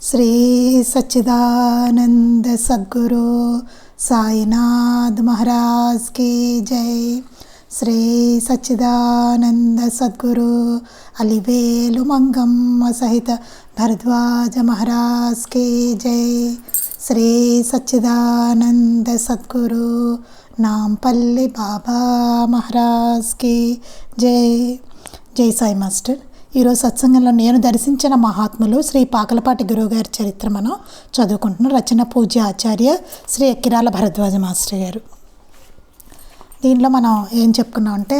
శ్రీ సచ్చిదానంద సద్గురు సాయినాథ్ మహారాజ్ की जय। శ్రీ సచ్చిదానంద సద్గురు అలివేలు మంగమ్మ సహిత భరద్వాజ మహారాజ్ की जय। శ్రీ సచ్చిదానంద సద్గురు నాంపల్లి బాబా మహారాజ్ की जय। జై సాయి మాస్టర్। ఈరోజు సత్సంగంలో నేను దర్శించిన మహాత్ములు శ్రీ పాకలపాటి గురువుగారి చరిత్ర మనం చదువుకుంటున్నాం। రచన పూజ్య ఆచార్య శ్రీ ఎక్కిరాల భరద్వాజ మాస్టర్ గారు। దీనిలో మనం ఏం చెప్పుకున్నాం అంటే,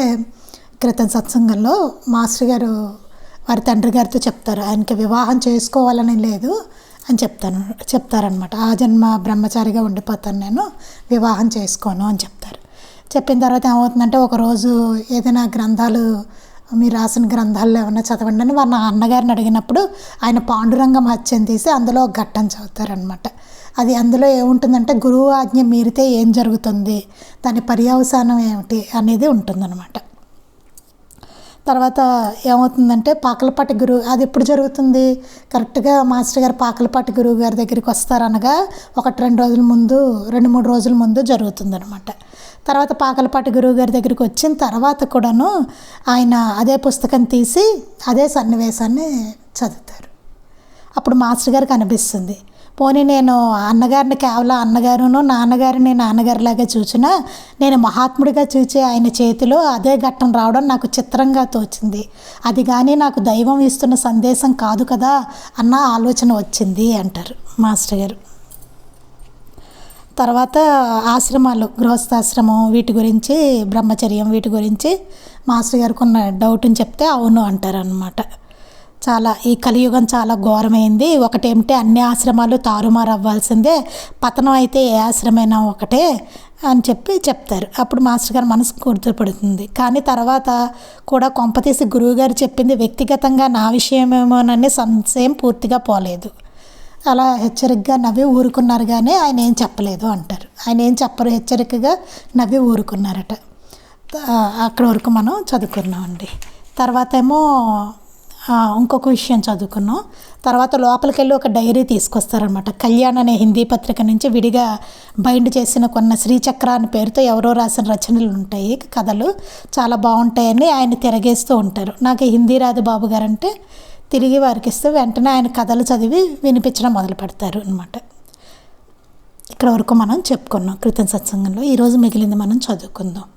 క్రితం సత్సంగంలో మాస్టర్ గారు వారి తండ్రి గారితో చెప్తారు, ఆయనకి వివాహం చేసుకోవాలని లేదు అని చెప్తారనమాట। ఆ జన్మ బ్రహ్మచారిగా ఉండిపోతాను, నేను వివాహం చేసుకోను అని చెప్తారు। చెప్పిన తర్వాత ఏమవుతుందంటే, ఒకరోజు ఏదైనా గ్రంథాలు మీరు రాసిన గ్రంథాల్లో ఏమన్నా చదవండి అని వాళ్ళ అన్నగారిని అడిగినప్పుడు ఆయన పాండురంగ మహత్యం తీసి అందులో ఒక ఘట్టం చదువుతారనమాట। అది అందులో ఏముంటుందంటే, గురువు ఆజ్ఞ మీరితే ఏం జరుగుతుంది, దాని పర్యవసానం ఏమిటి అనేది ఉంటుందన్నమాట। తర్వాత ఏమవుతుందంటే, పాకలపాటి గురువు అది ఎప్పుడు జరుగుతుంది, కరెక్ట్గా మాస్టర్ గారు పాకలపాటి గురువు గారి దగ్గరికి వస్తారనగా 2-3 రోజుల ముందు జరుగుతుందనమాట। తర్వాత పాకలపాటి గురువు గారి దగ్గరికి వచ్చిన తర్వాత కూడాను ఆయన అదే పుస్తకం తీసి అదే సన్నివేశాన్ని చదువుతారు। అప్పుడు మాస్టర్ గారికి అనిపిస్తుంది, పోనీ నేను అన్నగారిని కేవలం అన్నగారును నాన్నగారిని నాన్నగారిలాగా చూసినా, నేను మహాత్ముడిగా చూచి ఆయన చేతిలో అదే ఘట్టం రావడం నాకు చిత్రంగా తోచింది, అది కానీ నాకు దైవం ఇస్తున్న సందేశం కాదు కదా అన్న ఆలోచన వచ్చింది అంటారు మాస్టర్ గారు। తర్వాత ఆశ్రమాలు, గృహస్థాశ్రమం వీటి గురించి, బ్రహ్మచర్యం వీటి గురించి మాస్టర్ గారికి ఉన్న డౌట్ని చెప్తే అవును అంటారనమాట। చాలా ఈ కలియుగం చాలా ఘోరమైంది, ఒకటేమిటే అన్ని ఆశ్రమాలు తారుమారు అవ్వాల్సిందే, పతనం అయితే ఏ ఆశ్రమైనా ఒకటే అని చెప్తారు। అప్పుడు మాస్టర్ గారు మనసు గుర్తుపడుతుంది, కానీ తర్వాత కూడా కొంపతీసి గురువుగారు చెప్పింది వ్యక్తిగతంగా నా విషయమేమోనని సంశయం పూర్తిగా పోలేదు। అలా హెచ్చరికగా నవ్వి ఊరుకున్నారు, కానీ ఆయన ఏం చెప్పలేదు అంటారు। ఆయన ఏం చెప్పరు, హెచ్చరికగా నవ్వి ఊరుకున్నారట। అక్కడి వరకు మనం చదువుకున్నామండి। తర్వాత ఏమో ఇంకొక విషయం చదువుకున్నాం। తర్వాత లోపలికి వెళ్ళి ఒక డైరీ తీసుకొస్తారనమాట। కళ్యాణ్ అనే హిందీ పత్రిక నుంచి విడిగా బైండ్ చేసిన కొన్ని శ్రీచక్ర అనే పేరుతో ఎవరో రాసిన రచనలు ఉంటాయి, కథలు చాలా బాగుంటాయని ఆయన తిరగేస్తూ ఉంటారు। నాకు హిందీ రాదు బాబు గారు అంటే తిరిగి వారికి ఇస్తూ వెంటనే ఆయన కథలు చదివి వినిపించడం మొదలు పెడతారు అనమాట। ఇక్కడ వరకు మనం చెప్పుకున్నాం క్రితం సత్సంగంలో। ఈరోజు మిగిలింది మనం చదువుకుందాం।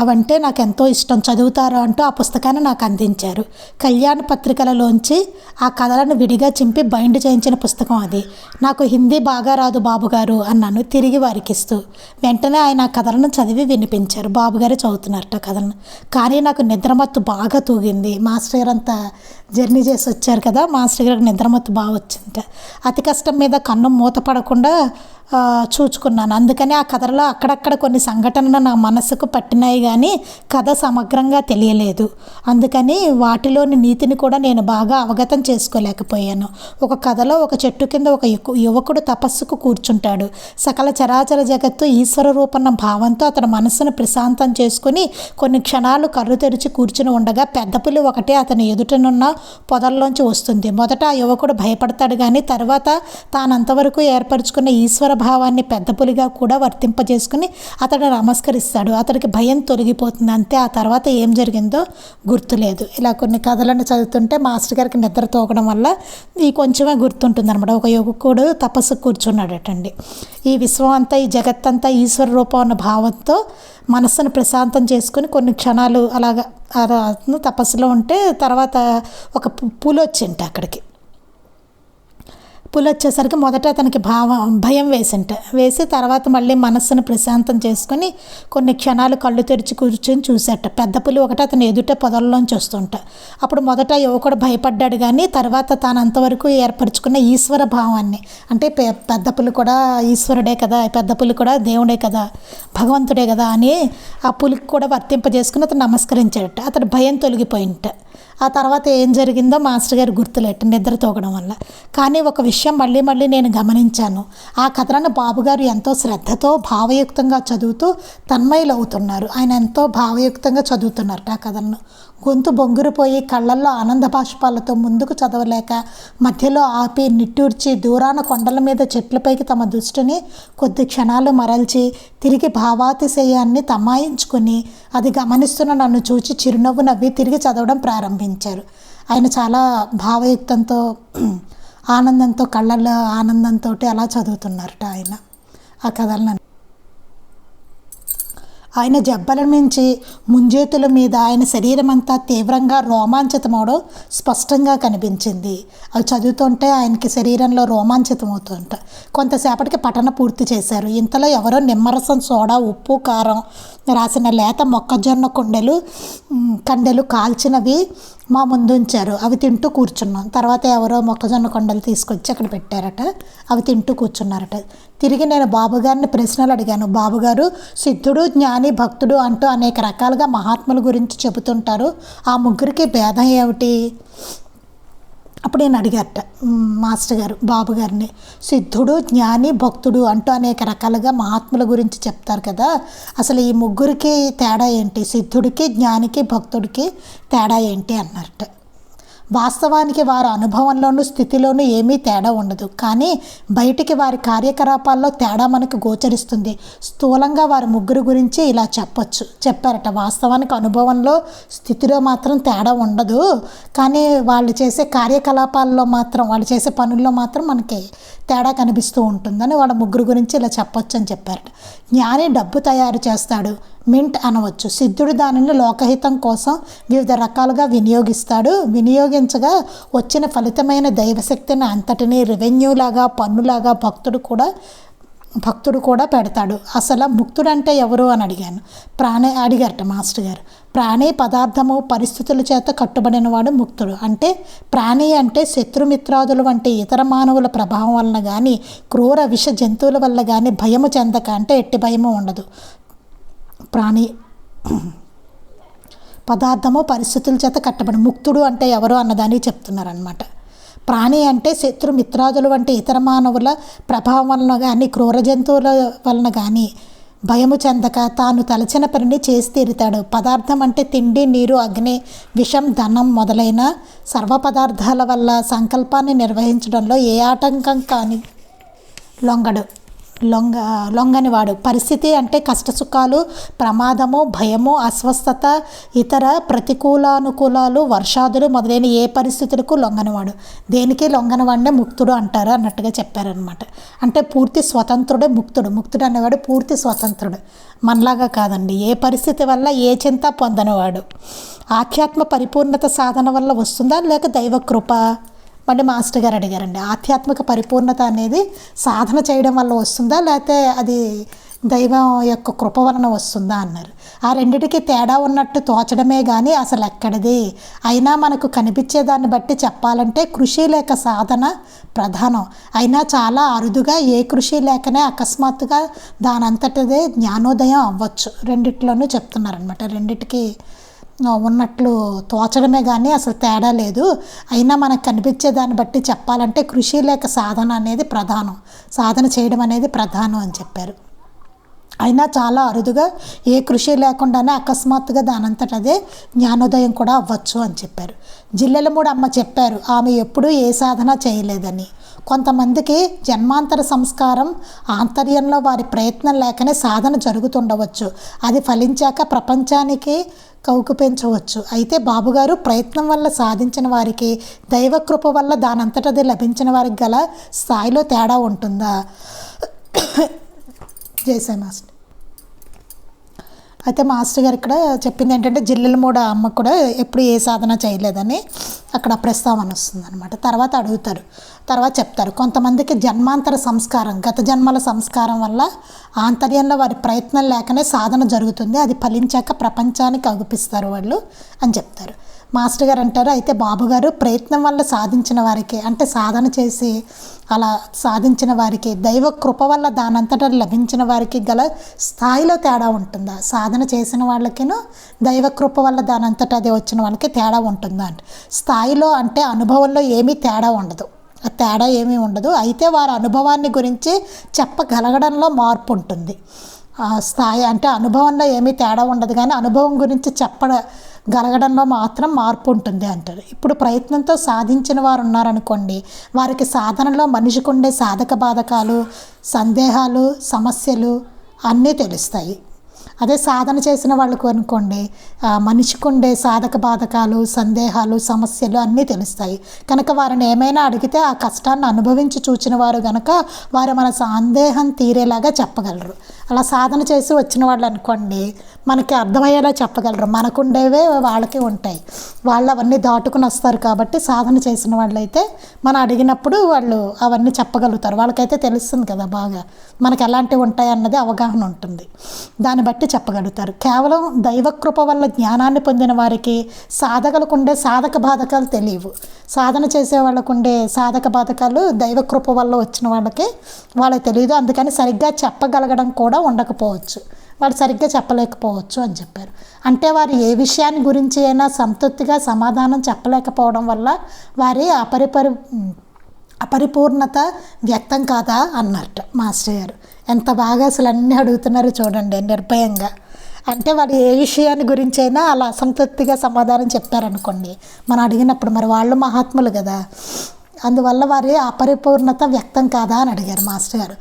అవంటే నాకు ఎంతో ఇష్టం, చదువుతారా అంటూ ఆ పుస్తకాన్ని నాకు అందించారు। కళ్యాణ పత్రికలలోంచి ఆ కథలను విడిగా చింపి బైండ్ చేయించిన పుస్తకం అది। నాకు హిందీ బాగా రాదు బాబుగారు అన్నాను తిరిగి వారికి ఇస్తూ। వెంటనే ఆయన ఆ కథలను చదివి వినిపించారు। బాబుగారే చదువుతున్నారట కథలను, కానీ నాకు నిద్రమత్తు బాగా తూగింది। మాస్టర్ గారు అంతా జర్నీ చేసి వచ్చారు కదా, మాస్టర్ గారికి నిద్రమత్తు బాగా వచ్చిందట। అతి కష్టం మీద కన్ను మూత పడకుండా చూచుకున్నాను, అందుకని ఆ కథలో అక్కడక్కడ కొన్ని సంఘటనలు నా మనసుకు పట్టినాయి, కానీ కథ సమగ్రంగా తెలియలేదు, అందుకని వాటిలోని నీతిని కూడా నేను బాగా అవగతం చేసుకోలేకపోయాను। ఒక కథలో ఒక చెట్టు కింద ఒక యువకుడు తపస్సుకు కూర్చుంటాడు। సకల చరాచర జగత్తు ఈశ్వర రూపన్న భావంతో అతని మనస్సును ప్రశాంతం చేసుకుని కొన్ని క్షణాలు కళ్ళు తెరిచి కూర్చుని ఉండగా పెద్ద పులి ఒకటే అతని ఎదుటనున్న పొదల్లోంచి వస్తుంది। మొదట ఆ యువకుడు భయపడతాడు, కానీ తర్వాత తానంతవరకు ఏర్పరచుకున్న ఈశ్వర భావాన్ని పెద్ద పులిగా కూడా వర్తింపజేసుకుని అతడు నమస్కరిస్తాడు, అతడికి భయం తొలగిపోతుంది, అంతే। ఆ తర్వాత ఏం జరిగిందో గుర్తులేదు। ఇలా కొన్ని కథలను చదువుతుంటే మాస్టర్ గారికి నిద్ర తోగడం వల్ల ఈ కొంచెమే గుర్తుంటుంది అనమాట। ఒక యువకుడు తపస్సు కూర్చున్నాడటండి, ఈ విశ్వం అంతా ఈ జగత్తంతా ఈశ్వర రూపం అన్న భావంతో మనస్సును ప్రశాంతం చేసుకుని కొన్ని క్షణాలు అలాగా తపస్సులో ఉంటే తర్వాత ఒక పులి వచ్చింట అక్కడికి। పులి వచ్చేసరికి మొదట అతనికి భయం వేసి తర్వాత మళ్ళీ మనస్సును ప్రశాంతం చేసుకొని కొన్ని క్షణాలు కళ్ళు తెరిచి కూర్చొని చూసేట పెద్ద పులి ఒకటి అతను ఎదుట పొదల్లోంచి వస్తుంట। అప్పుడు మొదట యువకుడు భయపడ్డాడు, కానీ తర్వాత తాను అంతవరకు ఏర్పరచుకున్న ఈశ్వర భావాన్ని, అంటే పెద్ద పులి కూడా ఈశ్వరుడే కదా, పెద్ద పులి కూడా దేవుడే కదా, భగవంతుడే కదా అని ఆ పులికి కూడా వర్తింపజేసుకుని అతను నమస్కరించాడట। అతడు భయం తొలగిపోయింట। ఆ తర్వాత ఏం జరిగిందో మాస్టర్ గారు గుర్తులేట నిద్ర తోగడం వల్ల. కానీ ఒక విషయం మళ్ళీ మళ్ళీ నేను గమనించాను. ఆ కథలను బాబుగారు ఎంతో శ్రద్ధతో భావయుక్తంగా చదువుతూ తన్మయులవుతున్నారు. ఆయన ఎంతో భావయుక్తంగా చదువుతున్నారట ఆ కథలను. గొంతు బొంగురిపోయి కళ్ళల్లో ఆనంద బాష్పాలతో ముందుకు చదవలేక మధ్యలో ఆపి నిట్టూర్చి దూరాన కొండల మీద చెట్లపైకి తమ దృష్టిని కొద్ది క్షణాలు మరల్చి తిరిగి భావాతిశయాన్ని తమాయించుకొని అది గమనిస్తున్న నన్ను చూచి చిరునవ్వు నవ్వి తిరిగి చదవడం ప్రారంభించారు. ఆయన చాలా భావయుక్తంతో ఆనందంతో కళ్ళల్లో ఆనందంతో అలా చదువుతున్నారట ఆయన ఆ కథలను. ఆయన జబ్బల నుంచి ముంజేతుల మీద ఆయన శరీరం అంతా తీవ్రంగా రోమాంచితమవడం స్పష్టంగా కనిపించింది. అవి చదువుతుంటే ఆయనకి శరీరంలో రోమాంచితం అవుతుంట. కొంతసేపటికి పఠన పూర్తి చేశారు. ఇంతలో ఎవరో నిమ్మరసం, సోడా, ఉప్పు, కారం రాసిన లేత మొక్కజొన్న కండెలు కాల్చినవి మా ముందు ఉంచారు. అవి తింటూ కూర్చున్నాం. తర్వాత ఎవరో మొక్కజొన్న కొండలు తీసుకొచ్చి అక్కడ పెట్టారట. అవి తింటూ కూర్చున్నారట. తిరిగి నేను బాబుగారిని ప్రశ్నలు అడిగాను. బాబుగారు, సిద్ధుడు, జ్ఞాని, భక్తుడు అంటూ అనేక రకాలుగా మహాత్ముల గురించి చెబుతుంటారు. ఆ ముగ్గురికి భేదం ఏమిటి? అప్పుడు నేను అడిగారట మాస్టర్ గారు బాబుగారిని, సిద్ధుడు, జ్ఞాని, భక్తుడు అంటూ అనేక రకాలుగా మహాత్ముల గురించి చెప్తారు కదా, అసలు ఈ ముగ్గురికి తేడా ఏంటి? సిద్ధుడికి, జ్ఞానికి, భక్తుడికి తేడా ఏంటి అన్నారట. వాస్తవానికి వారి అనుభవంలోనూ స్థితిలోనూ ఏమీ తేడా ఉండదు. కానీ బయటికి వారి కార్యకలాపాల్లో తేడా మనకు గోచరిస్తుంది. స్థూలంగా వారి ముగ్గురు గురించి ఇలా చెప్పారట. వాస్తవానికి అనుభవంలో స్థితిలో మాత్రం తేడా ఉండదు, కానీ వాళ్ళు చేసే కార్యకలాపాల్లో మాత్రం, వాళ్ళు చేసే పనుల్లో మాత్రం మనకి తేడా కనిపిస్తూ ఉంటుందని వాళ్ళ ముగ్గురు గురించి ఇలా చెప్పొచ్చు అని చెప్పారట. జ్ఞాని డబ్బు తయారు చేస్తాడు, మింట్ అనవచ్చు. సిద్ధుడు దానిని లోకహితం కోసం వివిధ రకాలుగా వినియోగించగా వచ్చిన ఫలితమైన దైవశక్తిని అంతటినీ రెవెన్యూలాగా, పన్నులాగా భక్తుడు కూడా పెడతాడు. అసలు ముక్తుడు అంటే ఎవరు అని అడిగారట మాస్టర్ గారు. ప్రాణి, పదార్థము, పరిస్థితుల చేత కట్టుబడినవాడు ముక్తుడు. అంటే ప్రాణి అంటే శత్రుమిత్రాదులు వంటి ఇతర మానవుల ప్రభావం వలన కానీ, క్రూర విష జంతువుల వల్ల కానీ భయము చెందక, అంటే ఎట్టి భయము ఉండదు. ప్రాణి, పదార్థము, పరిస్థితుల చేత కట్టబడి. ముక్తుడు అంటే ఎవరు అన్నదాన్ని చెప్తున్నారనమాట. ప్రాణి అంటే శత్రుమిత్రాదులు వంటి ఇతర మానవుల ప్రభావం వలన కానీ, క్రూర జంతువుల వలన కానీ భయము చెందక తాను తలచిన పనిని చేసి తీరుతాడు. పదార్థం అంటే తిండి, నీరు, అగ్ని, విషం, ధనం మొదలైన సర్వ పదార్థాల వల్ల సంకల్పాన్ని నిర్వహించడంలో ఏ ఆటంకం కానీ లొంగనివాడు. పరిస్థితి అంటే కష్టసుఖాలు, ప్రమాదము, భయము, అస్వస్థత, ఇతర ప్రతికూలానుకూలాలు, వర్షాదులు మొదలైన ఏ పరిస్థితులకు లొంగనివాడు. దేనికి లొంగనివాడినే ముక్తుడు అంటారు అన్నట్టుగా చెప్పారనమాట. అంటే పూర్తి స్వతంత్రుడే ముక్తుడు. ముక్తుడు అనేవాడు పూర్తి స్వతంత్రుడు, మనలాగా కాదండి. ఏ పరిస్థితి వల్ల ఏ చింత పొందనివాడు. ఆధ్యాత్మ పరిపూర్ణత సాధన వల్ల వస్తుందా లేక దైవకృప? మళ్ళీ మాస్టర్ గారు అడిగారండి, ఆధ్యాత్మిక పరిపూర్ణత అనేది సాధన చేయడం వల్ల వస్తుందా లేకపోతే అది దైవం యొక్క కృప వలన వస్తుందా అన్నారు. ఆ రెండిటికి తేడా ఉన్నట్టు తోచడమే కానీ అసలు ఎక్కడిది. అయినా మనకు కనిపించేదాన్ని బట్టి చెప్పాలంటే కృషి లేక సాధన ప్రధానం. అయినా చాలా అరుదుగా ఏ కృషి లేకనే అకస్మాత్తుగా దానంతటిదే జ్ఞానోదయం అవ్వచ్చు. రెండిట్లోనూ చెప్తున్నారనమాట. రెండిటికి ఉన్నట్లు తోచడమే కానీ అసలు తేడా లేదు. అయినా మనకు కనిపించే దాన్ని బట్టి చెప్పాలంటే కృషి లేక సాధన అనేది ప్రధానం, సాధన చేయడం అనేది ప్రధానం అని చెప్పారు. అయినా చాలా అరుదుగా ఏ కృషి లేకుండానే అకస్మాత్తుగా దానంతటదే జ్ఞానోదయం కూడా అవ్వచ్చు అని చెప్పారు. జిల్లెలమూడి అమ్మ చెప్పారు, ఆమె ఎప్పుడూ ఏ సాధన చేయలేదని. కొంతమందికి జన్మాంతర సంస్కారం ఆంతర్యంలో వారి ప్రయత్నం లేకనే సాధన జరుగుతుండవచ్చు. అది ఫలించాక ప్రపంచానికి కౌకుపెంచవచ్చు. అయితే బాబుగారు ప్రయత్నం వల్ల సాధించిన వారికి, దైవకృప వల్ల దానంతటది లభించిన వారికి గల స్థాయిలో తేడా ఉంటుందా? జైసాయి మాస్టర్. అయితే మాస్టర్ గారు ఇక్కడ చెప్పింది ఏంటంటే జిల్లెలమూడి అమ్మ కూడా ఎప్పుడు ఏ సాధన చేయలేదని అక్కడ ప్రస్తావన వస్తుంది అనమాట. తర్వాత అడుగుతారు, తర్వాత చెప్తారు, కొంతమందికి జన్మాంతర సంస్కారం, గత జన్మల సంస్కారం వల్ల ఆంతర్యంలో వారి ప్రయత్నం లేకనే సాధన జరుగుతుంది. అది ఫలించాక ప్రపంచానికి అగుపిస్తారు వాళ్ళు అని చెప్తారు. మాస్టర్ గారు అంటారు, అయితే బాబుగారు ప్రయత్నం వల్ల సాధించిన వారికి, అంటే సాధన చేసి అలా సాధించిన వారికి, దైవ కృప వల్ల దానంతటా లభించిన వారికి గల స్థాయిలో తేడా ఉంటుందా? సాధన చేసిన వాళ్ళకిను దైవ కృప వల్ల దానంతటా అదే వచ్చిన వాళ్ళకి తేడా ఉంటుందా అంటే, స్థాయిలో అంటే అనుభవంలో ఏమీ తేడా ఉండదు, ఆ తేడా ఏమీ ఉండదు. అయితే వారి అనుభవాన్ని గురించి చెప్పగలగడంలో మార్పు ఉంటుంది. స్థాయి అంటే అనుభవంలో ఏమీ తేడా ఉండదు, కానీ అనుభవం గురించి చెప్పగలగడంలో మాత్రం మార్పు ఉంటుంది అంటారు. ఇప్పుడు ప్రయత్నంతో సాధించిన వారు ఉన్నారనుకోండి, వారికి సాధనలో మనిషికి ఉండే సాధక బాధకాలు, సందేహాలు, సమస్యలు అన్నీ తెలుస్తాయి. అదే సాధన చేసిన వాళ్ళకు అనుకోండి, మనిషికి ఉండే సాధక బాధకాలు, సందేహాలు, సమస్యలు అన్నీ తెలుస్తాయి. కనుక వారిని ఏమైనా అడిగితే ఆ కష్టాన్ని అనుభవించి చూచిన వారు కనుక వారు మన సందేహం తీరేలాగా చెప్పగలరు. అలా సాధన చేసి వచ్చిన వాళ్ళు అనుకోండి, మనకి అర్థమయ్యేలా చెప్పగలరు. మనకుండేవే వాళ్ళకి ఉంటాయి, వాళ్ళు అవన్నీ దాటుకుని వస్తారు. కాబట్టి సాధన చేసిన వాళ్ళైతే మనం అడిగినప్పుడు వాళ్ళు అవన్నీ చెప్పగలుగుతారు. వాళ్ళకైతే తెలుస్తుంది కదా బాగా మనకి ఎలాంటివి ఉంటాయి అన్నది అవగాహన ఉంటుంది, దాన్ని బట్టి చెప్పగలుగుతారు. కేవలం దైవకృప వల్ల జ్ఞానాన్ని పొందిన వారికి సాధకులకు ఉండే సాధక బాధకాలు తెలియవు. సాధన చేసే వాళ్ళకు ఉండే సాధక బాధకాలు దైవకృప వల్ల వచ్చిన వాళ్ళకి తెలియదు. అందుకని సరిగ్గా చెప్పగలగడం కూడా ఉండకపోవచ్చు, వాళ్ళు సరిగ్గా చెప్పలేకపోవచ్చు అని చెప్పారు. అంటే వారు ఏ విషయాన్ని గురించి అయినా సంతృప్తిగా సమాధానం చెప్పలేకపోవడం వల్ల వారి అపరిపూర్ణత వ్యక్తం కాదా అన్నట్టు మాస్టర్ గారు. ఎంత బాగా అసలు అన్నీ అడుగుతున్నారు చూడండి నిర్భయంగా. అంటే వారు ఏ విషయాన్ని గురించి అయినా అలా అసంతృప్తిగా సమాధానం చెప్పారనుకోండి, మనం అడిగినప్పుడు మరి వాళ్ళు మహాత్ములు కదా, అందువల్ల వారి అపరిపూర్ణత వ్యక్తం కాదా అని అడిగారు మాస్టర్ గారు.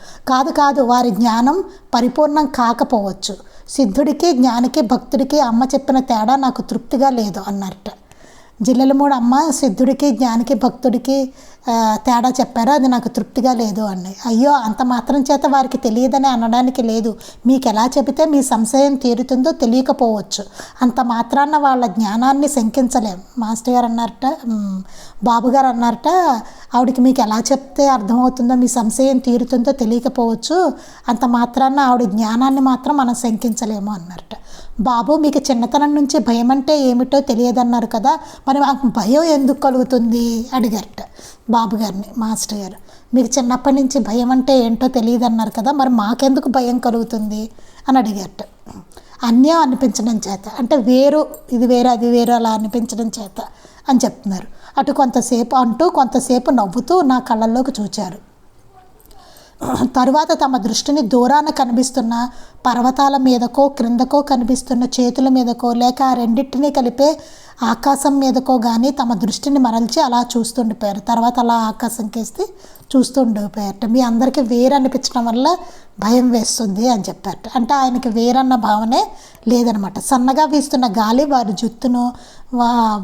కాదు, వారి జ్ఞానం పరిపూర్ణం కాకపోవచ్చు. సిద్ధుడికి, జ్ఞానికి, భక్తుడికి అమ్మ చెప్పిన తేడా నాకు తృప్తిగా లేదు అన్నట్టు. జిల్లెలమూడు అమ్మ సిద్ధుడికి, జ్ఞానికి, భక్తుడికి తేడా చెప్పారు, అది నాకు తృప్తిగా లేదు అన్నాయి. అయ్యో, అంత మాత్రం చేత వారికి తెలియదని అనడానికి లేదు. మీకు ఎలా చెబితే మీ సంశయం తీరుతుందో తెలియకపోవచ్చు, అంత మాత్రాన వాళ్ళ జ్ఞానాన్ని శంకించలేం. మాస్టర్ గారు అన్నారట, బాబుగారు అన్నారట, ఆవిడకి మీకు ఎలా చెప్తే అర్థమవుతుందో మీ సంశయం తీరుతుందో తెలియకపోవచ్చు, అంత మాత్రాన ఆవిడ జ్ఞానాన్ని మాత్రం మనం శంకించలేము అన్నారట. బాబు, మీకు చిన్నతనం నుంచి భయం అంటే ఏమిటో తెలియదన్నారు కదా, మరి మాకు భయం ఎందుకు కలుగుతుంది అడిగారట బాబుగారిని మాస్టర్ గారు. మీకు చిన్నప్పటి నుంచి భయం అంటే ఏంటో తెలియదన్నారు కదా, మరి మాకెందుకు భయం కలుగుతుంది అని అడిగారట. అన్యం అనిపించడం చేత, అంటే వేరు, ఇది వేరు అది వేరు అలా అనిపించడం చేత అని చెప్తున్నారు. కొంతసేపు నవ్వుతూ నా కళ్ళల్లోకి చూచారు. తరువాత తమ దృష్టిని దూరాన కనిపిస్తున్న పర్వతాల మీదకో, క్రిందకో కనిపిస్తున్న చేతుల మీదకో, లేక ఆ రెండింటినీ కలిపే ఆకాశం మీదకో కానీ తమ దృష్టిని మరల్చి అలా చూస్తుండిపోయారు. తర్వాత అలా ఆకాశం కేసి చూస్తుండిపోయారట. మీ అందరికీ వేరు అనిపించడం వల్ల భయం వేస్తుంది అని చెప్పారట. అంటే ఆయనకి వేరన్న భావనే లేదనమాట. సన్నగా వీస్తున్న గాలి వారి జుత్తును,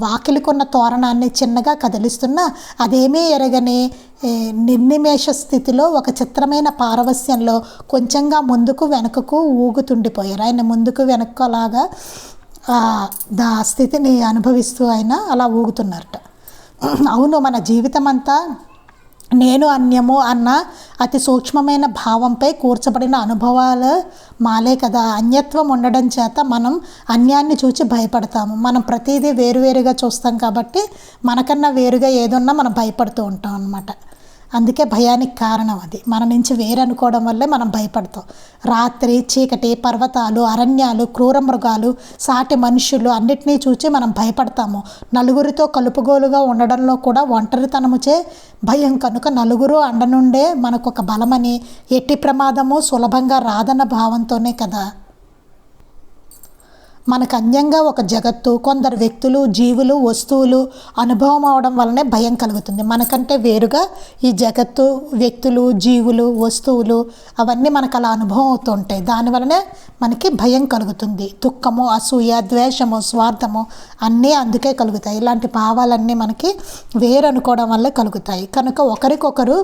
వాకిలికున్న తోరణాన్ని చిన్నగా కదిలిస్తున్నా అదేమీ ఎరగని నిర్నిమేష స్థితిలో ఒక చిత్రమైన పారవస్యంలో కొంచెంగా ముందుకు వెనుకకు ఊగుతుండిపోయారు. ఆయన ముందుకు వెనక్కు అలాగా స్థితిని అనుభవిస్తూ ఆయన అలా ఊగుతున్నారట. అవును, మన జీవితం అంతా నేను అన్యము అన్న అతి సూక్ష్మమైన భావంపై కూర్చబడిన అనుభవాలు మాలే కదా. అన్యత్వం ఉండడం చేత మనం అన్యాన్ని చూచి భయపడతాము. మనం ప్రతిదీ వేరువేరుగా చూస్తాం కాబట్టి మనకన్నా వేరుగా ఏదున్నా మనం భయపడుతూ ఉంటాం అన్నమాట. అందుకే భయానికి కారణం అది, మన నుంచి వేరు అనుకోవడం వల్లే మనం భయపడతాం. రాత్రి, చీకటి, పర్వతాలు, అరణ్యాలు, క్రూర మృగాలు, సాటి మనుషులు అన్నిటినీ చూచి మనం భయపడతాము. నలుగురితో కలుపుగోలుగా ఉండడంలో కూడా ఒంటరితనముచే భయం. కనుక నలుగురు అండనుండే మనకొక బలమని, ఎట్టి ప్రమాదము సులభంగా రాదన్న భావంతోనే కదా మనకు అన్యంగా ఒక జగత్తు, కొందరు వ్యక్తులు, జీవులు, వస్తువులు అనుభవం అవడం వల్లనే భయం కలుగుతుంది. మనకంటే వేరుగా ఈ జగత్తు, వ్యక్తులు, జీవులు, వస్తువులు అవన్నీ మనకు అలా అనుభవం అవుతూ ఉంటాయి. దానివల్లనే మనకి భయం కలుగుతుంది. దుఃఖము, అసూయ, ద్వేషము, స్వార్థము అన్నీ అందుకే కలుగుతాయి. ఇలాంటి భావాలన్నీ మనకి వేరు అనుకోవడం వల్లే కలుగుతాయి. కనుక ఒకరికొకరు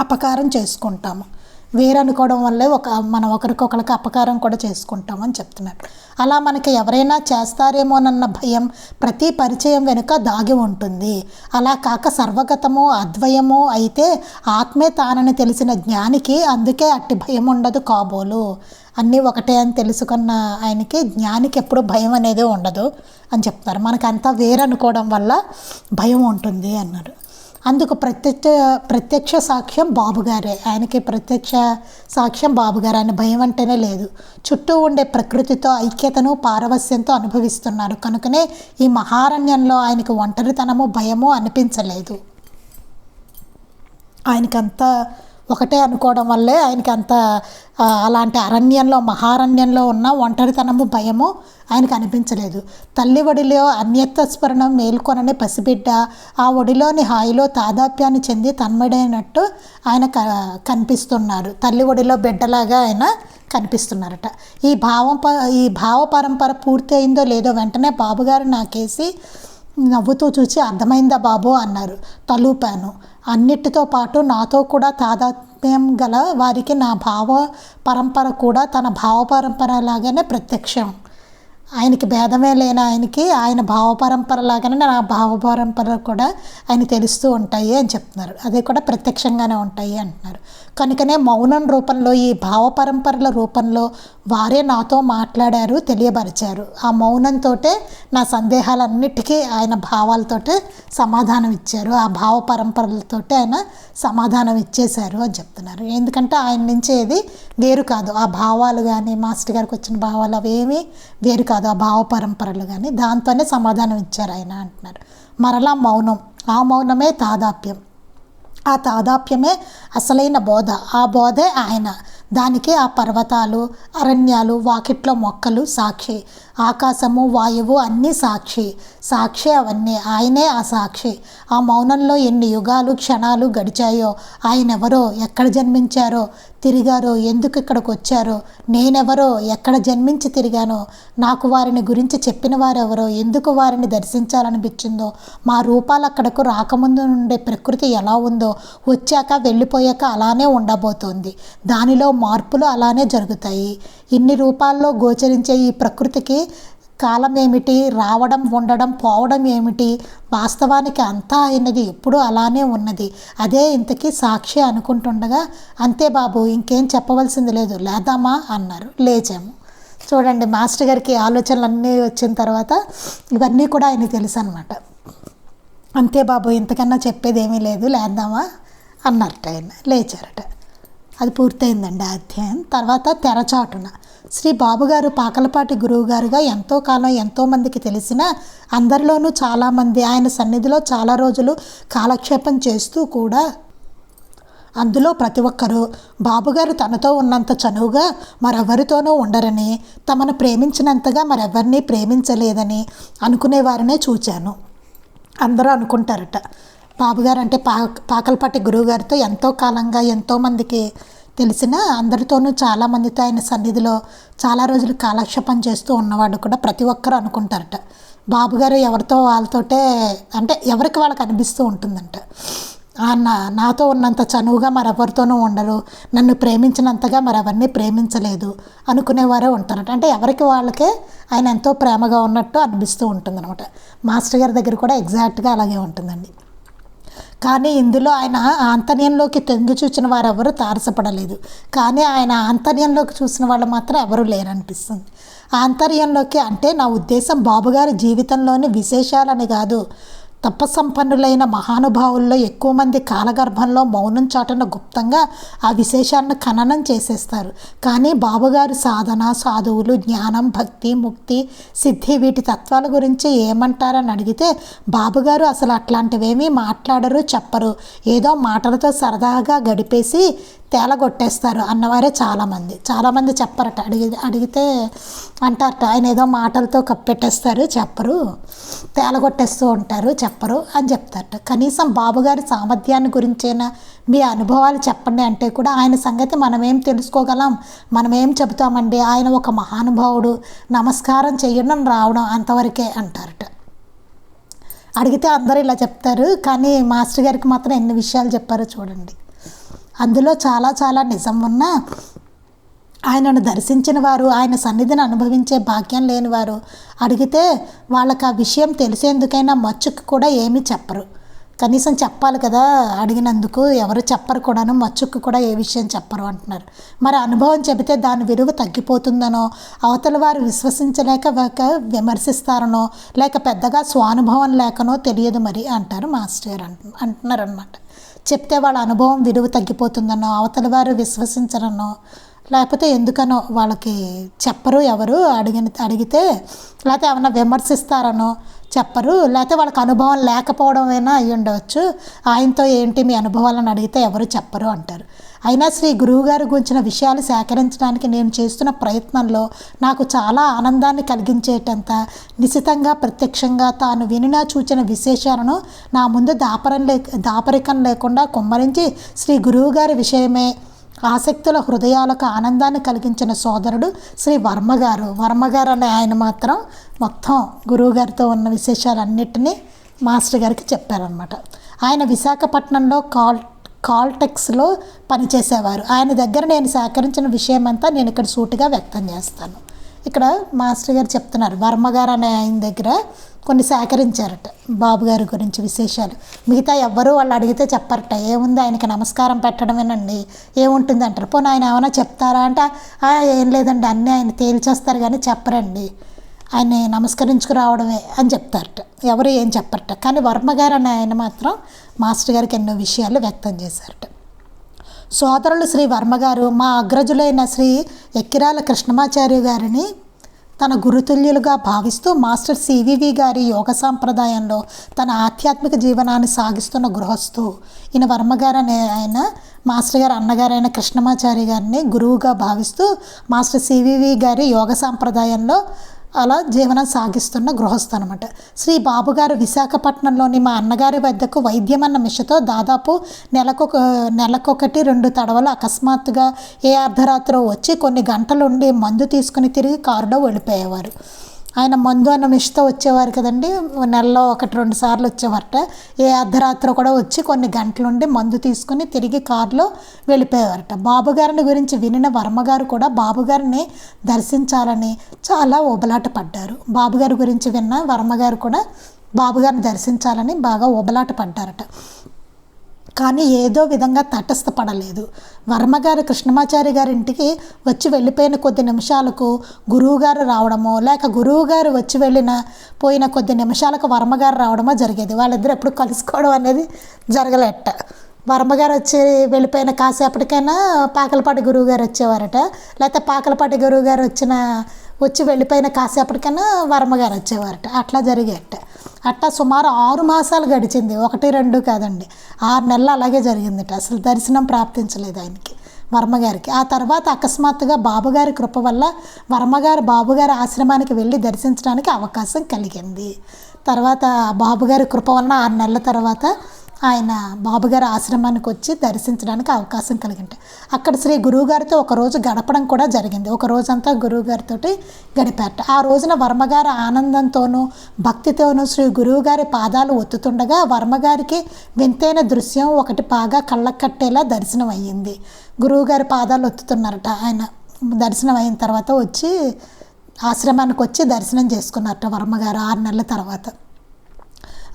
అపకారం చేసుకుంటాము. వేరనుకోవడం వల్లే మనం ఒకరికొకరికి అపకారం కూడా చేసుకుంటామని చెప్తున్నారు. అలా మనకి ఎవరైనా చేస్తారేమోనన్న భయం ప్రతి పరిచయం వెనుక దాగి ఉంటుంది. అలా కాక సర్వగతము అద్వయము అయితే ఆత్మే తానని తెలిసిన జ్ఞానికి అందుకే అట్టి భయం ఉండదు కాబోలు. అన్నీ ఒకటే అని తెలుసుకున్న ఆయనకి జ్ఞానికి ఎప్పుడు భయం అనేది ఉండదు అని చెప్తారు. మనకంతా వేరనుకోవడం వల్ల భయం ఉంటుంది అన్నారు. అందుకు ప్రత్యక్ష సాక్ష్యం బాబుగారే. ఆయనకి ప్రత్యక్ష సాక్ష్యం బాబుగారు. ఆయన భయం అంటేనే లేదు. చుట్టూ ఉండే ప్రకృతితో ఐక్యతను పారవస్యంతో అనుభవిస్తున్నారు కనుకనే ఈ మహారణ్యంలో ఆయనకి ఒంటరితనము భయము అనిపించలేదు. ఆయనకంతా ఒకటే అనుకోవడం వల్లే ఆయనకి అంత అలాంటి అరణ్యంలో మహారణ్యంలో ఉన్న ఒంటరితనము భయము ఆయనకు అనిపించలేదు. తల్లి ఒడిలో అన్యత్వస్మరణం మేల్కొనని పసిబిడ్డ ఆ ఒడిలోని హాయిలో తాదాప్యాన్ని చెంది తన్మడైనట్టు ఆయన కనిపిస్తున్నారు. తల్లి ఒడిలో బిడ్డలాగా ఆయన కనిపిస్తున్నారట. ఈ భావ పరంపర పూర్తి అయిందో లేదో వెంటనే బాబుగారు నాకేసి నవ్వుతూ చూసి అర్థమైందా బాబు అన్నారు. తలూపాను. అన్నిటితో పాటు నాతో కూడా తాదాత్మ్యం గల వారికి నా భావ పరంపర కూడా తన భావ పరంపర లాగానే ప్రత్యక్షం. ఆయనకి భేదమే లేని ఆయనకి ఆయన భావ పరంపర లాగానే నా భావ పరంపర కూడా ఆయన తెలుస్తూ ఉంటాయి అని చెప్తున్నారు. అదే కూడా ప్రత్యక్షంగానే ఉంటాయి అంటున్నారు. కనుకనే మౌనం రూపంలో ఈ భావ పరంపరల రూపంలో వారే నాతో మాట్లాడారు, తెలియపరిచారు. ఆ మౌనంతో నా సందేహాలన్నిటికీ ఆయన భావాలతోటే సమాధానం ఇచ్చారు. ఆ భావ పరంపరలతో ఆయన సమాధానం ఇచ్చేశారు అని చెప్తున్నారు. ఎందుకంటే ఆయన నుంచి ఏది వేరు కాదు. ఆ భావాలు కానీ మాస్టర్ గారికి వచ్చిన భావాలు అవేమీ వేరు కాదు. ఆ భావ పరంపరలు కానీ దాంతోనే సమాధానం ఇచ్చారు ఆయన అంటున్నారు. మరలా మౌనం, ఆ మౌనమే తాదాప్యం, ఆ తాదాప్యమే అసలైన బోధ, ఆ బోధే ఆయన. దానికి ఆ పర్వతాలు అరణ్యాలు వాకిట్లో మొక్కలు సాక్షి, ఆకాశము వాయువు అన్నీ సాక్షి అవన్నీ. ఆయనే ఆ సాక్షి. ఆ మౌనంలో ఎన్ని యుగాలు క్షణాలు గడిచాయో, ఆయన ఎవరో, ఎక్కడ జన్మించారో, తిరిగారో, ఎందుకు ఇక్కడికి వచ్చారో, నేనెవరో, ఎక్కడ జన్మించి తిరిగానో, నాకు వారిని గురించి చెప్పిన వారెవరో, ఎందుకు వారిని దర్శించాలనిపించిందో, మా రూపాలు అక్కడకు రాకముందు నుండే ప్రకృతి ఎలా ఉందో వచ్చాక వెళ్ళిపోయాక అలానే ఉండబోతోంది. దానిలో మార్పులు అలానే జరుగుతాయి. ఇన్ని రూపాల్లో గోచరించే ఈ ప్రకృతికి కాలం ఏమిటి, రావడం ఉండడం పోవడం ఏమిటి, వాస్తవానికి అంతా అయినది ఎప్పుడూ అలానే ఉన్నది. అదే ఇంతకీ సాక్షి అనుకుంటుండగా అంతే బాబు, ఇంకేం చెప్పవలసింది లేదు, లేదామా అన్నారు. లేచాము. చూడండి, మాస్టర్ గారికి ఆలోచనలు అన్నీ వచ్చిన తర్వాత ఇవన్నీ కూడా ఆయనకి తెలుసు అనమాట. అంతే బాబు, ఇంతకన్నా చెప్పేది ఏమీ లేదు, లేద్దామా అన్నారట. ఆయన లేచారట. అది పూర్తయిందండి ఆ అధ్యాయం. తర్వాత తెరచాటున శ్రీ బాబుగారు పాకలపాటి గురువుగారుగా ఎంతో కాలం ఎంతోమందికి తెలిసిన, అందరిలోనూ చాలామంది ఆయన సన్నిధిలో చాలా రోజులు కాలక్షేపం చేస్తూ కూడా అందులో ప్రతి ఒక్కరూ బాబుగారు తనతో ఉన్నంత చనువుగా మరెవరితోనూ ఉండరని, తమను ప్రేమించినంతగా మరెవరినీ ప్రేమించలేదని అనుకునేవారినే చూచాను. అందరూ అనుకుంటారట బాబుగారు అంటే పాకలపాటి గురువుగారితో ఎంతో కాలంగా ఎంతోమందికి తెలిసిన, అందరితోనూ చాలామందితో ఆయన సన్నిధిలో చాలా రోజులు కాలక్షేపం చేస్తూ ఉన్నవాడు కూడా ప్రతి ఒక్కరూ అనుకుంటారట బాబుగారు ఎవరితో వాళ్ళతోటే అంటే ఎవరికి వాళ్ళకి అనిపిస్తూ ఉంటుందంట. నాతో ఉన్నంత చనువుగా మరెవరితోనూ ఉండరు, నన్ను ప్రేమించినంతగా మరెవరిని ప్రేమించలేదు అనుకునేవారే ఉంటారట. అంటే ఎవరికి వాళ్ళకే ఆయన ఎంతో ప్రేమగా ఉన్నట్టు అనిపిస్తూ ఉంటుందన్నమాట. మాస్టర్ గారి దగ్గర కూడా ఎగ్జాక్ట్గా అలాగే ఉంటుందండి. కానీ ఇందులో ఆయన ఆంతర్యంలోకి తొంగి చూసిన వారెవరూ తారసపడలేదు. కానీ ఆయన ఆంతర్యంలోకి చూసిన వాళ్ళు మాత్రం ఎవరూ లేరనిపిస్తుంది. ఆంతర్యంలోకి అంటే నా ఉద్దేశం బాబుగారి జీవితంలోని విశేషాలని కాదు, తపస్సంపన్నులైన మహానుభావుల్లో ఎక్కువ మంది కాలగర్భంలో మౌనం చాటున గుప్తంగా ఆ విశేషాలను ఖననం చేసేస్తారు. కానీ బాబుగారు సాధన, సాధువులు, జ్ఞానం, భక్తి, ముక్తి, సిద్ధి వీటి తత్వాల గురించి ఏమంటారని అడిగితే బాబుగారు అసలు అట్లాంటివేమీ మాట్లాడరు, చెప్పరు. ఏదో మాటలతో సరదాగా గడిపేసి తేలగొట్టేస్తారు అన్నవారే చాలామంది చెప్పరట. అడిగితే అంటారట ఆయన ఏదో మాటలతో కప్పెట్టేస్తారు, చెప్పరు, తేలగొట్టేస్తూ ఉంటారు, చెప్పరు అని చెప్తారట. కనీసం బాబుగారి సామర్థ్యాన్ని గురించైనా మీ అనుభవాలు చెప్పండి అంటే కూడా ఆయన సంగతి మనమేం తెలుసుకోగలం, మనమేం చెబుతామండి, ఆయన ఒక మహానుభావుడు, నమస్కారం చెయ్యడం రావడం అంతవరకే అంటారట. అడిగితే అందరూ ఇలా చెప్తారు, కానీ మాస్టర్ గారికి మాత్రం ఎన్ని విషయాలు చెప్పారో చూడండి. అందులో చాలా చాలా నిజం ఉన్నా ఆయనను దర్శించిన వారు, ఆయన సన్నిధిని అనుభవించే భాగ్యం లేని వారు అడిగితే వాళ్ళకి ఆ విషయం తెలిసేందుకైనా మచ్చుకు కూడా ఏమీ చెప్పరు. కనీసం చెప్పాలి కదా, అడిగినందుకు ఎవరు చెప్పరు కూడాను, మచ్చుకు కూడా ఏ విషయం చెప్పరు అంటున్నారు. మరి అనుభవం చెబితే దాని విలువ తగ్గిపోతుందనో, అవతల వారు విశ్వసించలేక విమర్శిస్తారనో, లేక పెద్దగా స్వానుభవం లేకనో తెలియదు మరి అంటారు మాస్టర్ గారు అంటున్నారనమాట. చెప్తే వాళ్ళ అనుభవం విలువ తగ్గిపోతుందనో, అవతల వారు విశ్వసించరనో, లేకపోతే ఎందుకనో వాళ్ళకి చెప్పరు, ఎవరు అడిగితే, లేకపోతే ఏమన్నా విమర్శిస్తారనో చెప్పరు, లేకపోతే వాళ్ళకి అనుభవం లేకపోవడమైనా అయ్యి ఉండవచ్చు. ఆయనతో ఏంటి మీ అనుభవాలను అడిగితే ఎవరు చెప్పరు అంటారు. అయినా శ్రీ గురువుగారి గురించిన విషయాలు సేకరించడానికి నేను చేస్తున్న ప్రయత్నంలో నాకు చాలా ఆనందాన్ని కలిగించేటంత నిశితంగా ప్రత్యక్షంగా తాను వినినా చూచిన విశేషాలను నా ముందు దాపరికం లేకుండా కుమ్మరించి శ్రీ గురువుగారి విషయమే ఆసక్తుల హృదయాలకు ఆనందాన్ని కలిగించిన సోదరుడు శ్రీ వర్మగారు అనే ఆయన మాత్రం మొత్తం గురువుగారితో ఉన్న విశేషాలన్నిటినీ మాస్టర్ గారికి చెప్పారనమాట. ఆయన విశాఖపట్నంలో కాల్టెక్స్లో పనిచేసేవారు. ఆయన దగ్గర నేను సేకరించిన విషయమంతా నేను ఇక్కడ సూటిగా వ్యక్తం చేస్తాను. ఇక్కడ మాస్టర్ గారు చెప్తున్నారు, వర్మగారు అనే ఆయన దగ్గర కొన్ని సేకరించారట బాబుగారి గురించి విశేషాలు. మిగతా ఎవ్వరూ వాళ్ళు అడిగితే చెప్పరట. ఏముంది, ఆయనకి నమస్కారం పెట్టడమేనండి, ఏముంటుంది అంటారు. పోనీ ఆయన ఏమైనా చెప్తారా అంటే ఏం లేదండి, అన్నీ ఆయన తేల్చేస్తారు కానీ చెప్పరండి, ఆయన నమస్కరించుకురావడమే అని చెప్తారట. ఎవరు ఏం చెప్పరట. కానీ వర్మగారు అనే ఆయన మాత్రం మాస్టర్ గారికి ఎన్నో విషయాలు వ్యక్తం చేశారట. సోదరులు శ్రీ వర్మగారు మా అగ్రజులైన శ్రీ ఎక్కిరాల కృష్ణమాచార్య గారిని తన గురుతుల్యులుగా భావిస్తూ మాస్టర్ సివివి గారి యోగ సాంప్రదాయంలో తన ఆధ్యాత్మిక జీవనాన్ని సాగిస్తున్న గృహస్థు. ఈయన వర్మగారు అనే ఆయన మాస్టర్ గారు అన్నగారైన కృష్ణమాచార్య గారిని గురువుగా భావిస్తూ మాస్టర్ సివివి గారి యోగ సాంప్రదాయంలో అలా జీవనం సాగిస్తున్న గృహస్థు అనమాట. శ్రీ బాబుగారు విశాఖపట్నంలోని మా అన్నగారి వద్దకు వైద్యం అన్న మిషతో దాదాపు నెలకొకటి 2 తడవలు అకస్మాత్తుగా ఏ అర్ధరాత్రో వచ్చి కొన్ని గంటలుండి మందు తీసుకుని తిరిగి కారులో వెళ్ళిపోయేవారు. ఆయన మందు అన్న మిషతో వచ్చేవారు కదండి, నెలలో 1-2 సార్లు వచ్చేవారట. ఏ అర్ధరాత్రి కూడా వచ్చి కొన్ని గంటలుండి మందు తీసుకుని తిరిగి కారులో వెళ్ళిపోయేవారట. బాబుగారిని గురించి వినిన వర్మగారు కూడా బాబుగారిని దర్శించాలని చాలా ఉబలాట పడ్డారు. బాబుగారి గురించి విన్న వర్మగారు కూడా బాబుగారిని దర్శించాలని బాగా ఉబలాట పడ్డారట. కానీ ఏదో విధంగా తటస్థపడలేదు. వర్మగారు కృష్ణమాచారి గారి ఇంటికి వచ్చి వెళ్ళిపోయిన కొద్ది నిమిషాలకు గురువుగారు రావడమో, లేక గురువుగారు వచ్చి పోయిన కొద్ది నిమిషాలకు వర్మగారు రావడమో జరిగేది. వాళ్ళిద్దరు ఎప్పుడు కలుసుకోవడం అనేది జరగలేట. వర్మగారు వచ్చి వెళ్ళిపోయిన కాసేపటికైనా పాకలపాటి గురువుగారు వచ్చేవారట, లేకపోతే పాకలపాటి గురువుగారు వచ్చి వెళ్ళిపోయిన కాసేపటికైనా వర్మగారు వచ్చేవారట. అట్లా జరిగేట. అట్లా సుమారు 6 మాసాలు గడిచింది, 1-2 కాదండి, 6 నెలలు అలాగే జరిగిందట. అసలు దర్శనం ప్రాప్తించలేదు ఆయనకి, వర్మగారికి. ఆ తర్వాత అకస్మాత్తుగా బాబుగారి కృప వల్ల బాబుగారి ఆశ్రమానికి వెళ్ళి దర్శించడానికి అవకాశం కలిగింది. తర్వాత బాబుగారి కృప వలన 6 నెలల తర్వాత ఆయన బాబుగారి ఆశ్రమానికి వచ్చి దర్శించడానికి అవకాశం కలిగింది. అక్కడ శ్రీ గురువుగారితో ఒకరోజు గడపడం కూడా జరిగింది. ఒక రోజంతా గురువుగారితో గడిపారట. ఆ రోజున వర్మగారి ఆనందంతోనూ భక్తితోనూ శ్రీ గురువుగారి పాదాలు ఒత్తుతుండగా వర్మగారికి వింతైన దృశ్యం ఒకటి బాగా కళ్ళకు కట్టేలా దర్శనం అయ్యింది. గురువుగారి పాదాలు ఒత్తుతున్నారట. ఆయన దర్శనం అయిన తర్వాత వచ్చి ఆశ్రమానికి వచ్చి దర్శనం చేసుకున్నారట వర్మగారు 6 నెలల తర్వాత.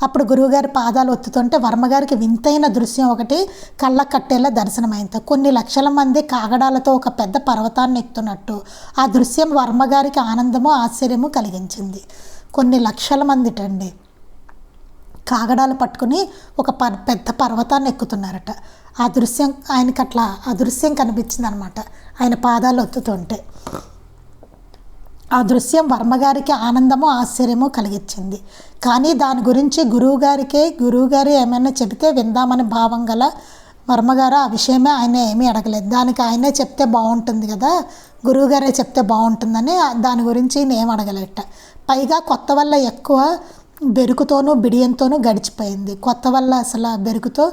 అప్పుడు గురువుగారి పాదాలు ఒత్తుతుంటే వర్మగారికి వింతైన దృశ్యం ఒకటి కళ్ళకు కట్టేలా దర్శనమైంది. కొన్ని లక్షల మంది కాగడాలతో ఒక పెద్ద పర్వతాన్ని ఎక్కుతున్నట్టు ఆ దృశ్యం వర్మగారికి ఆనందము ఆశ్చర్యము కలిగించింది. కొన్ని లక్షల మందిటండి కాగడాలు పట్టుకుని ఒక పెద్ద పర్వతాన్ని ఎక్కుతున్నారట. ఆ దృశ్యం ఆయనకి అట్లా ఆ దృశ్యం కనిపించింది అనమాట ఆయన పాదాలు ఒత్తుతుంటే. ఆ దృశ్యం వర్మగారికి ఆనందము ఆశ్చర్యము కలిగించింది. కానీ దాని గురించి గురువుగారు ఏమైనా చెబితే విందామని భావం గల వర్మగారు ఆ విషయమే ఆయన ఏమీ అడగలేదు. దానికి ఆయనే చెప్తే బాగుంటుంది కదా, గురువుగారే చెప్తే బాగుంటుందని దాని గురించి ఏం అడగలేట. పైగా కొత్త వల్ల ఎక్కువ బెరుకుతోనూ బిడియంతోనూ గడిచిపోయింది. కొత్త వల్ల అసలు బెరుకుతో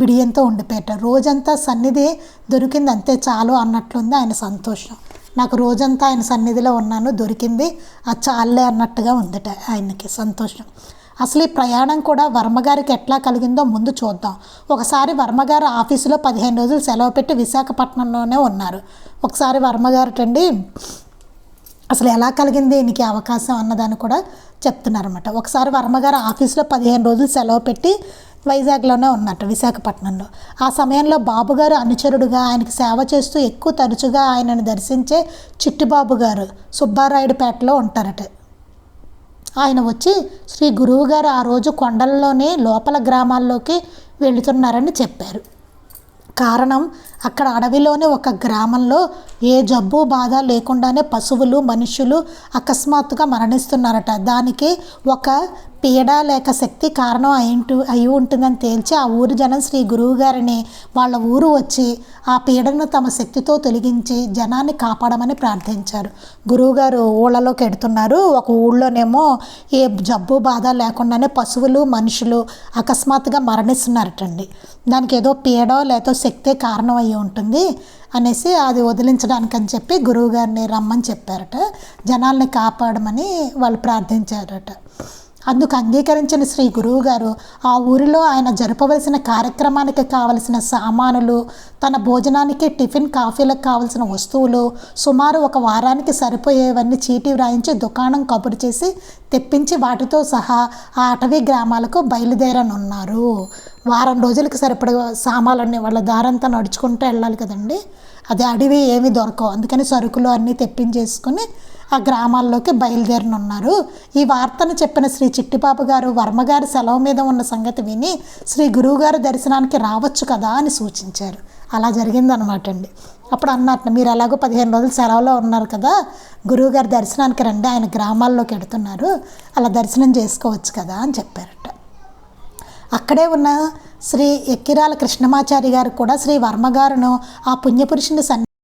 బిడియంతో ఉండిపోయేట. రోజంతా సన్నిధి దొరికింది అంతే చాలు అన్నట్లుంది ఆయన సంతోషం. నాకు రోజంతా ఆయన సన్నిధిలో ఉన్నాను, దొరికింది, అది చాలే అన్నట్టుగా ఉందట ఆయనకి సంతోషం. అసలు ఈ ప్రయాణం కూడా వర్మగారికి ఎట్లా కలిగిందో ముందు చూద్దాం. ఒకసారి వర్మగారు ఆఫీసులో 15 రోజులు సెలవు పెట్టి విశాఖపట్నంలోనే ఉన్నారు. ఒకసారి వర్మగారుటండి అసలు ఎలా కలిగింది నీకు అవకాశం అన్నదాన్ని కూడా చెప్తున్నారన్నమాట. ఒకసారి వర్మగారు ఆఫీస్లో 15 రోజులు సెలవు పెట్టి వైజాగ్లోనే ఉన్నట్టు విశాఖపట్నంలో. ఆ సమయంలో బాబుగారు అనుచరుడుగా ఆయనకి సేవ చేస్తూ ఎక్కువ తరచుగా ఆయనను దర్శించే చిట్టిబాబు గారు సుబ్బారాయుడుపేటలో ఉంటారట. ఆయన వచ్చి శ్రీ గురువుగారు ఆ రోజు కొండల్లోనే లోపల గ్రామాల్లోకి వెళుతున్నారని చెప్పారు. కారణం అక్కడ అడవిలోని ఒక గ్రామంలో ఏ జబ్బు బాధ లేకుండానే పశువులు మనుషులు అకస్మాత్తుగా మరణిస్తున్నారట. దానికి ఒక పీడ లేక శక్తి కారణం అయి ఉంటుందని తేల్చి ఆ ఊరి జనం శ్రీ గురువుగారిని వాళ్ళ ఊరు వచ్చి ఆ పీడను తమ శక్తితో తొలగించి జనాన్ని కాపాడమని ప్రార్థించారు. గురువుగారు ఊళ్ళలోకి ఎడుతున్నారు. ఒక ఊళ్ళోనేమో ఏ జబ్బు బాధ లేకుండానే పశువులు మనుషులు అకస్మాత్తుగా మరణిస్తున్నారటండి. దానికి ఏదో పీడో లేదో శక్తే కారణం అయ్యి ఉంటుంది అనేసి అది వదిలించడానికని చెప్పి గురువుగారిని రమ్మని చెప్పారట. జనాల్ని కాపాడమని వాళ్ళు ప్రార్థించారట. అందుకు అంగీకరించిన శ్రీ గురువుగారు ఆ ఊరిలో ఆయన జరపవలసిన కార్యక్రమానికి కావలసిన సామానులు, తన భోజనానికి టిఫిన్ కాఫీలకు కావలసిన వస్తువులు సుమారు ఒక వారానికి సరిపోయేవన్నీ చీటీ వ్రాయించి దుకాణం కబురు చేసి తెప్పించి వాటితో సహా ఆ అటవీ గ్రామాలకు బయలుదేరనున్నారు. వారం రోజులకి సరిపడే సామాన్లన్నీ వాళ్ళ దారంతా నడుచుకుంటూ వెళ్ళాలి కదండి. అది అడవి ఏమీ దొరకవు. అందుకని సరుకులు అన్నీ తెప్పించేసుకుని ఆ గ్రామాల్లోకి బయలుదేరనున్నారు. ఈ వార్తను చెప్పిన శ్రీ చిట్టిబాబు గారు వర్మగారి సెలవు మీద ఉన్న సంగతి విని శ్రీ గురువుగారు దర్శనానికి రావచ్చు కదా అని సూచించారు. అలా జరిగిందనమాట అండి. అప్పుడు అన్నట్టు మీరు ఎలాగో 15 రోజులు సెలవులో ఉన్నారు కదా, గురువుగారి దర్శనానికి రండి, ఆయన గ్రామాల్లోకి వెడుతున్నారు, అలా దర్శనం చేసుకోవచ్చు కదా అని చెప్పారట. అక్కడే ఉన్న శ్రీ ఎక్కిరాల కృష్ణమాచారి గారు కూడా శ్రీ వర్మగారును ఆ పుణ్యపురుషుని